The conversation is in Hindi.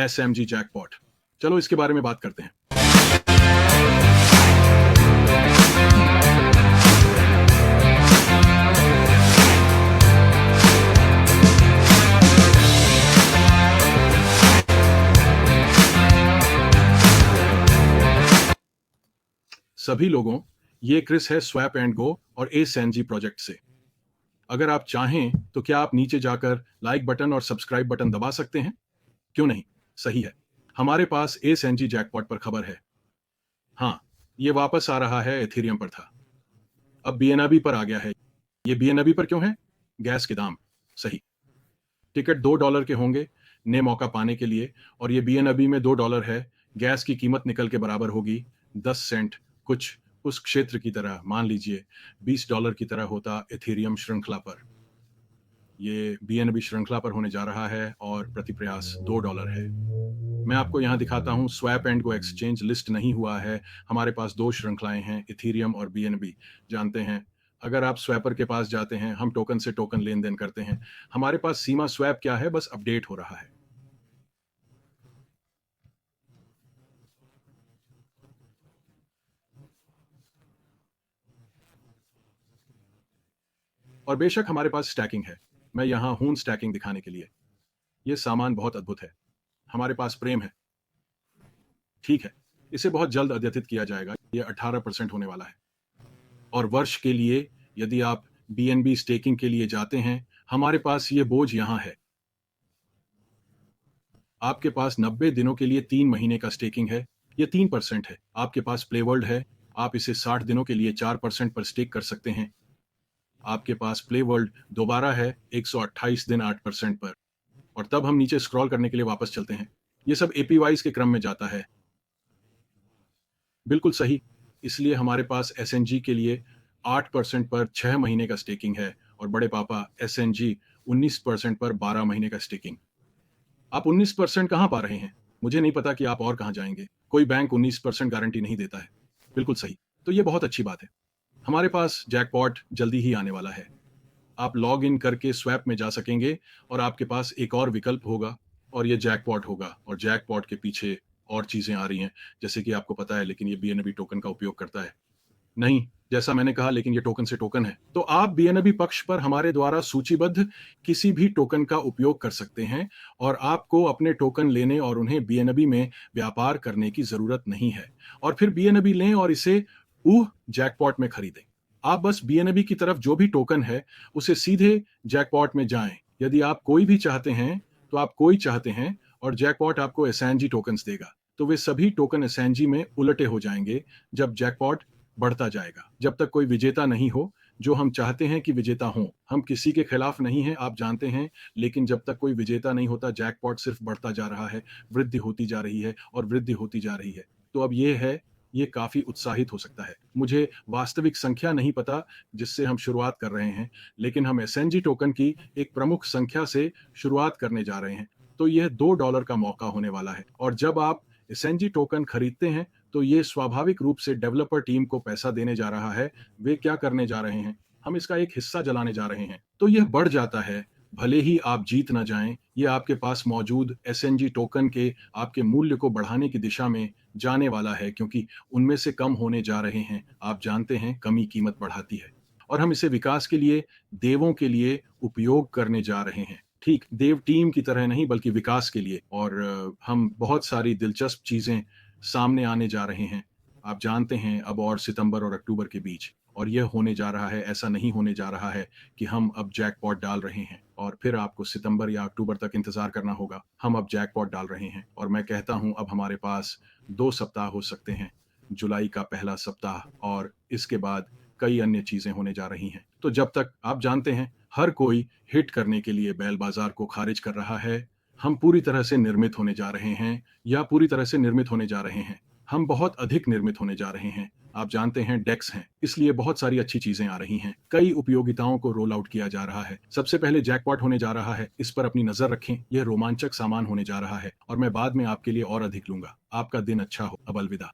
SMG jackpot. चलो इसके बारे में बात करते हैं। सभी लोगों, ये क्रिस है स्वैप एंड गो और SNG प्रोजेक्ट से। अगर आप चाहें तो क्या आप नीचे जाकर लाइक बटन और सब्सक्राइब बटन दबा सकते हैं? क्यों नहीं? सही है, हमारे पास SNG जैकपॉट पर खबर है। हाँ, ये वापस आ रहा है। एथेरियम पर था, अब BNB पर आ गया है। ये BNB पर क्यों है? गैस के दाम। सही, टिकट $2 के होंगे नए मौका पाने के लिए, और ये BNB में $2 है। गैस की कीमत निकल के बराबर होगी 10 सेंट। कुछ उस क्षेत्र की तरह, मान लीजिए $20 की तरह होता एथेरियम श्रृंखला पर। ये BNB श्रृंखला पर होने जा रहा है और प्रति प्रयास $2 है। मैं आपको यहाँ दिखाता हूँ, swap and go exchange list नहीं हुआ है। हमारे पास 2 श्रृंखलाएं हैं, एथेरियम और BNB। जानते हैं, अगर आप स्वैपर के पास जाते हैं, हम टोकन से टोकन लेन देन करते हैं। हमारे पास सीमा स्वैप क्या है, बस अपडेट हो रहा है। और बेशक हमारे पास स्टैकिंग है। मैं यहाँ हूं स्टैकिंग दिखाने के लिए। ये सामान बहुत अद्भुत है। हमारे पास प्रेम है, ठीक है, इसे बहुत जल्द अद्यतित किया जाएगा। ये 18% होने वाला है। और वर्ष के लिए यदि आप BNB स्टेकिंग के लिए जाते हैं, हमारे पास ये बोझ यहाँ है। आपके पास 90 दिनों के लिए 3 महीने का स्टेकिंग है। ये 3% है। आपके पास प्ले वर्ल्ड है, आप इसे 60 दिनों के लिए 4% पर स्टेक कर सकते हैं। आपके पास प्ले वर्ल्ड दोबारा है 128 दिन 8% पर। और तब हम नीचे स्क्रॉल करने के लिए वापस चलते हैं। ये सब APYs के क्रम में जाता है। बिल्कुल सही, इसलिए हमारे पास SNG के लिए 8% पर 6 महीने का स्टेकिंग है, और बड़े पापा SNG 19% पर 12 महीने का स्टेकिंग। आप 19% कहाँ पा रहे हैं? मुझे नहीं पता कि आप और कहाँ जाएंगे। कोई बैंक 19% गारंटी नहीं देता है। बिल्कुल सही, तो ये बहुत अच्छी बात है। हमारे पास जैकपॉट जल्दी ही आने वाला है। आप लॉग इन करके स्वैप में जा सकेंगे, और आपके पास एक और विकल्प होगा, और ये जैकपॉट होगा। और जैकपॉट के पीछे और चीजें आ रही हैं, जैसे कि आपको पता है, लेकिन ये BNB टोकन का उपयोग करता है। नहीं, जैसा मैंने कहा, लेकिन ये टोकन से टोकन है। तो आप BNB पक्ष पर हमारे द्वारा सूचीबद्ध किसी भी टोकन का उपयोग कर सकते हैं, और आपको अपने टोकन लेने और उन्हें BNB में व्यापार करने की जरूरत नहीं है। और फिर BNB लें और इसे जैकपॉट में खरीदें। आप बस BNB की तरफ जो भी टोकन है, उसे सीधे जैकपॉट में जाएं। यदि आप कोई भी चाहते हैं, तो आप कोई चाहते हैं, और जैकपॉट आपको SNG टोकन्स देगा, तो वे सभी टोकन SNG में उलटे हो जाएंगे जब जैकपॉट बढ़ता जाएगा। जब तक कोई विजेता नहीं हो, जो हम चाहते हैं कि विजेता हो। हम किसी के खिलाफ नहीं हैं, आप जानते हैं, लेकिन जब तक कोई विजेता नहीं होता, जैकपॉट सिर्फ बढ़ता जा रहा है, वृद्धि होती जा रही है और वृद्धि होती जा रही है। तो अब ये काफी उत्साहित हो सकता है। मुझे वास्तविक संख्या नहीं पता जिससे हम शुरुआत कर रहे हैं, लेकिन हम SNG टोकन की एक प्रमुख संख्या से शुरुआत करने जा रहे हैं। तो यह $2 का मौका होने वाला है। और जब आप SNG टोकन खरीदते हैं, तो ये स्वाभाविक रूप से डेवलपर टीम को पैसा देने जा रहा है। वे क्या करने जा रहे हैं? हम इसका एक हिस्सा जलाने जा रहे हैं। तो यह बढ़ जाता है, भले ही आप जीत ना जाएं। ये आपके पास मौजूद SNG टोकन के आपके मूल्य को बढ़ाने की दिशा में जाने वाला है, क्योंकि उनमें से कम होने जा रहे हैं। आप जानते हैं, कमी कीमत बढ़ाती है। और हम इसे विकास के लिए, देवों के लिए उपयोग करने जा रहे हैं। ठीक, देव टीम की तरह नहीं, बल्कि विकास के लिए। और हम बहुत सारी दिलचस्प चीजें सामने आने जा रहे हैं। आप जानते हैं, अब और सितंबर और अक्टूबर के बीच, और यह होने जा रहा है। ऐसा नहीं होने जा रहा है कि हम अब जैकपॉट डाल रहे हैं और फिर आपको सितंबर या अक्टूबर तक इंतजार करना होगा। हम अब जैकपॉट डाल रहे हैं, और मैं कहता हूं, अब हमारे पास 2 सप्ताह हो सकते हैं। जुलाई का पहला सप्ताह, और इसके बाद कई अन्य चीजें होने जा रही हैं। तो जब तक, आप जानते हैं, हर कोई हिट करने के लिए बैल बाजार को खारिज कर रहा है, हम पूरी तरह से निर्मित होने जा रहे हैं, या पूरी तरह से निर्मित होने जा रहे हैं। हम बहुत अधिक निर्मित होने जा रहे हैं। आप जानते हैं, डेक्स हैं, इसलिए बहुत सारी अच्छी चीजें आ रही हैं। कई उपयोगिताओं को रोल आउट किया जा रहा है। सबसे पहले जैकपॉट होने जा रहा है, इस पर अपनी नजर रखें। यह रोमांचक सामान होने जा रहा है, और मैं बाद में आपके लिए और अधिक लूंगा। आपका दिन अच्छा हो। अब अलविदा।